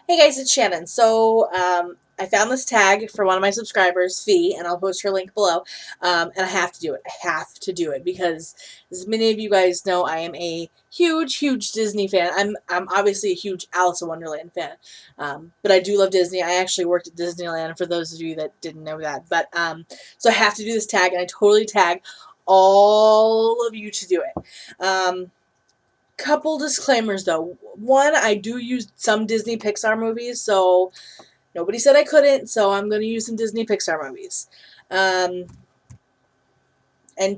Hey guys, it's Shannon. So, I found this tag for one of my subscribers, Fee, and I'll post her link below. And I have to do it. I have to do it because, as many of you guys know, I am a huge, huge Disney fan. I'm obviously a huge Alice in Wonderland fan, but I do love Disney. I actually worked at Disneyland, for those of you that didn't know that. But so I have to do this tag, and I totally tag all of you to do it. Couple disclaimers though. One, I do use some Disney Pixar movies, so nobody said I couldn't, so I'm going to use some Disney Pixar movies. And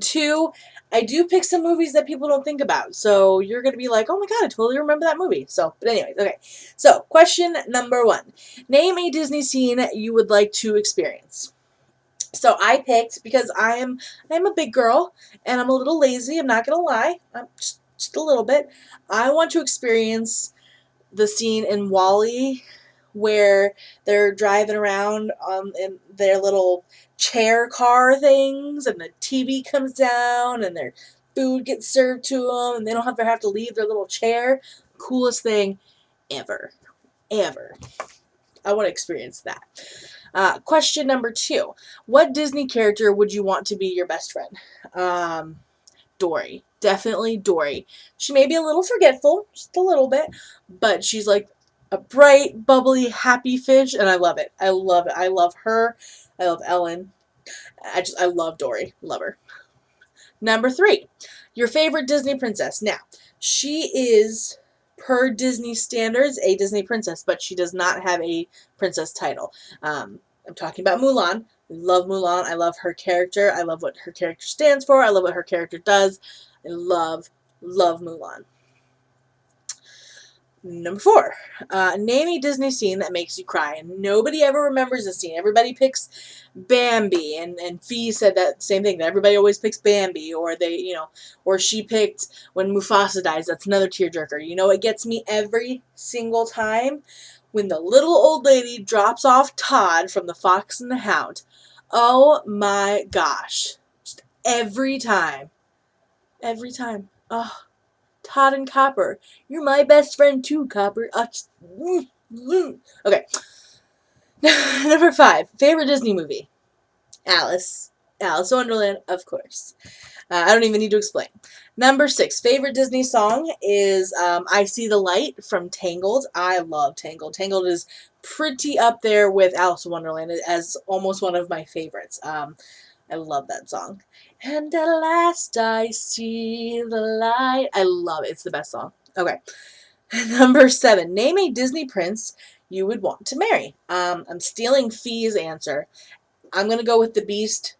two, I do pick some movies that people don't think about, so you're going to be like, oh my god, I totally remember that movie. So, but anyways, okay. So, question number 1. Name a Disney scene you would like to experience. So I picked, because I'm a big girl, and I'm a little lazy, I'm not going to lie. I'm just a little bit. I want to experience the scene in WALL-E where they're driving around in their little chair car things, and the TV comes down, and their food gets served to them, and they don't have to leave their little chair. Coolest thing ever. Ever. I want to experience that. Question number 2. What Disney character would you want to be your best friend? Dory. Definitely Dory. She may be a little forgetful, just a little bit, but she's like a bright, bubbly, happy fish, and I love it. I love it. I love her. I love Ellen. I love Dory. Love her. Number 3. Your favorite Disney princess. Now, she is, per Disney standards, a Disney princess, but she does not have a princess title. I'm talking about Mulan. I love Mulan. I love her character. I love what her character stands for. I love what her character does. I love Mulan. Number 4. Name a Disney scene that makes you cry. And nobody ever remembers the scene. Everybody picks Bambi, and Fee said that same thing, that everybody always picks Bambi, or or she picked when Mufasa dies. That's another tearjerker. You know, it gets me every single time when the little old lady drops off Todd from The Fox and the Hound. Oh my gosh. Just every time. Every time. Oh, Todd and Copper. You're my best friend too, Copper. Okay. Number 5. Favorite Disney movie? Alice. Alice in Wonderland, of course. I don't even need to explain. Number 6. Favorite Disney song is I See the Light from Tangled. I love Tangled. Tangled is pretty up there with Alice in Wonderland as almost one of my favorites. I love that song. And at last I see the light. I love it. It's the best song. Okay. Number 7. Name a Disney prince you would want to marry. I'm stealing Fee's answer. I'm going to go with the Beast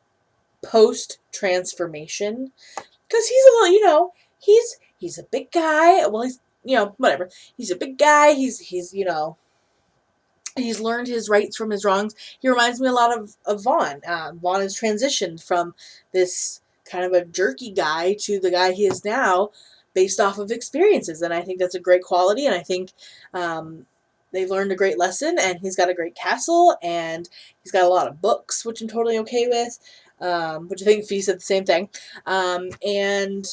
post-transformation. Because he's a little, he's a big guy. Well, he's, whatever. He's a big guy. He's he's learned his rights from his wrongs. He reminds me a lot of Vaughn. Vaughn has transitioned from this kind of a jerky guy to the guy he is now based off of experiences. And I think that's a great quality, and I think they learned a great lesson, and he's got a great castle, and he's got a lot of books, which I'm totally okay with, which I think Fee said the same thing. And,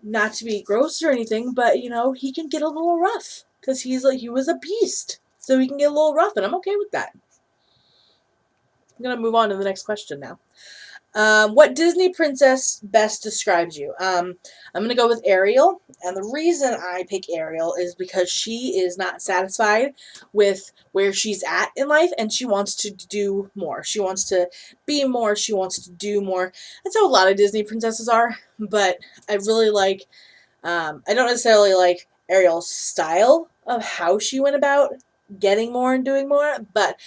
not to be gross or anything, but, he can get a little rough. Because he was a beast. So he can get a little rough, and I'm okay with that. I'm going to move on to the next question now. What Disney princess best describes you? I'm going to go with Ariel. And the reason I pick Ariel is because she is not satisfied with where she's at in life, and she wants to do more. She wants to be more. She wants to do more. That's how a lot of Disney princesses are. But I really like, I don't necessarily like Ariel's style of how she went about getting more and doing more, but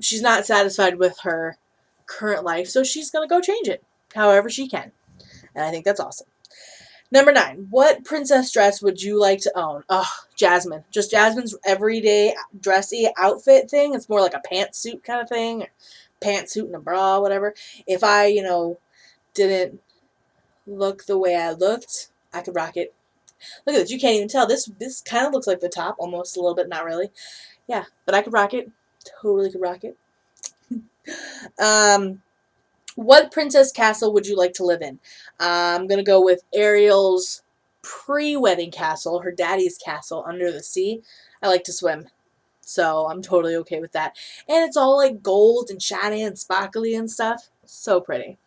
she's not satisfied with her current life, so she's going to go change it however she can, and I think that's awesome. Number 9, what princess dress would you like to own? Oh, Jasmine. Just Jasmine's everyday dressy outfit thing. It's more like a pantsuit kind of thing, pantsuit and a bra, whatever. If I, didn't look the way I looked, I could rock it. Look at this. You can't even tell. This kind of looks like the top, almost a little bit. Not really. Yeah, but I could rock it. Totally could rock it. What princess castle would you like to live in? I'm going to go with Ariel's pre-wedding castle, her daddy's castle under the sea. I like to swim, so I'm totally okay with that. And it's all like gold and shiny and sparkly and stuff. So pretty.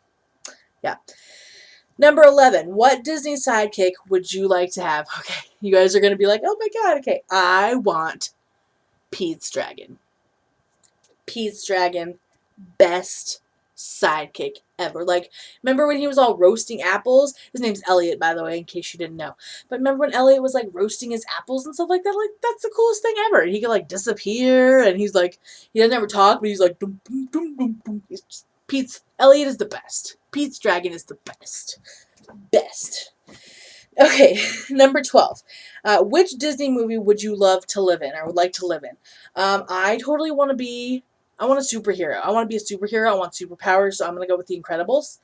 Yeah. Number 11. What Disney sidekick would you like to have? Okay, you guys are going to be like, oh my god, okay. I want Pete's Dragon. Pete's Dragon, best sidekick ever. Like, remember when he was all roasting apples? His name's Elliot, by the way, in case you didn't know. But remember when Elliot was like roasting his apples and stuff like that? Like, that's the coolest thing ever. He could like disappear, and he's like, he doesn't ever talk, but he's like, dum, dum, dum, dum, dum. Elliot is the best. Pete's Dragon is the best. Best. Okay, number 12. Which Disney movie would you love to live in, or would like to live in? I totally want to be, I want a superhero. I want to be a superhero. I want superpowers, so I'm going to go with The Incredibles.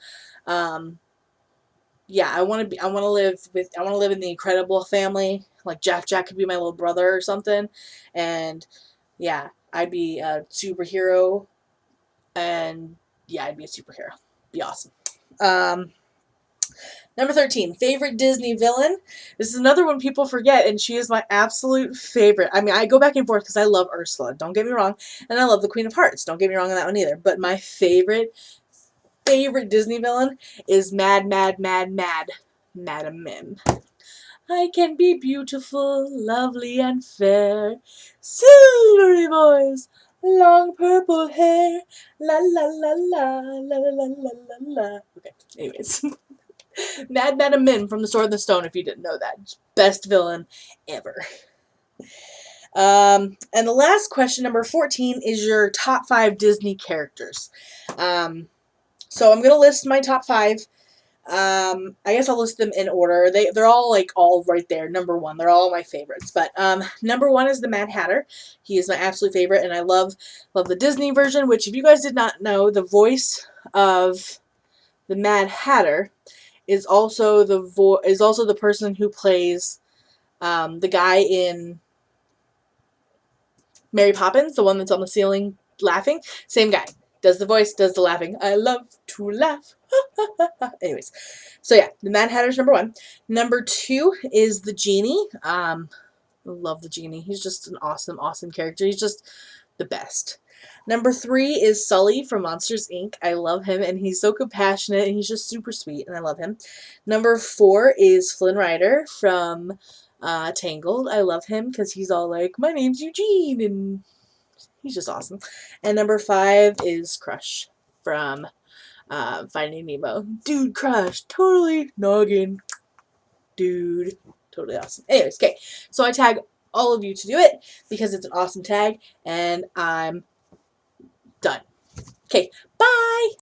Yeah, I want to live in the Incredible family. Like Jack could be my little brother or something. And yeah, I'd be a superhero. And yeah, I'd be a superhero. Be awesome. Number 13, favorite Disney villain. This is another one people forget, and she is my absolute favorite. I mean, I go back and forth because I love Ursula, don't get me wrong, and I love the Queen of Hearts, don't get me wrong on that one either. But my favorite Disney villain is Madam Mim. I can be beautiful, lovely, and fair. Silvery voice, long purple hair. La la la la la la la la la. Okay, anyways. Madam Mim from The Sword and the Stone, if you didn't know that. Best villain ever. And the last question, number 14, is your top 5 Disney characters. So I'm going to list my top 5. I guess I'll list them in order. They're all like all right there. Number 1. They're all my favorites. But number 1 is the Mad Hatter. He is my absolute favorite, and I love the Disney version, which if you guys did not know, the voice of the Mad Hatter is also the person who plays the guy in Mary Poppins, the one that's on the ceiling laughing. Same guy. Does the voice, does the laughing. I love to laugh. Anyways, so yeah, the Mad Hatter's number 1. Number 2 is the Genie. I love the Genie. He's just an awesome character. He's just the best. Number 3 is Sully from Monsters, Inc. I love him, and he's so compassionate, and he's just super sweet, and I love him. Number 4 is Flynn Rider from Tangled. I love him because he's all like, my name's Eugene, and he's just awesome. And number 5 is Crush from Finding Nemo. Dude, Crush, totally noggin. Dude, totally awesome. Anyways, okay, so I tag all of you to do it because it's an awesome tag, and I'm done. Okay, bye!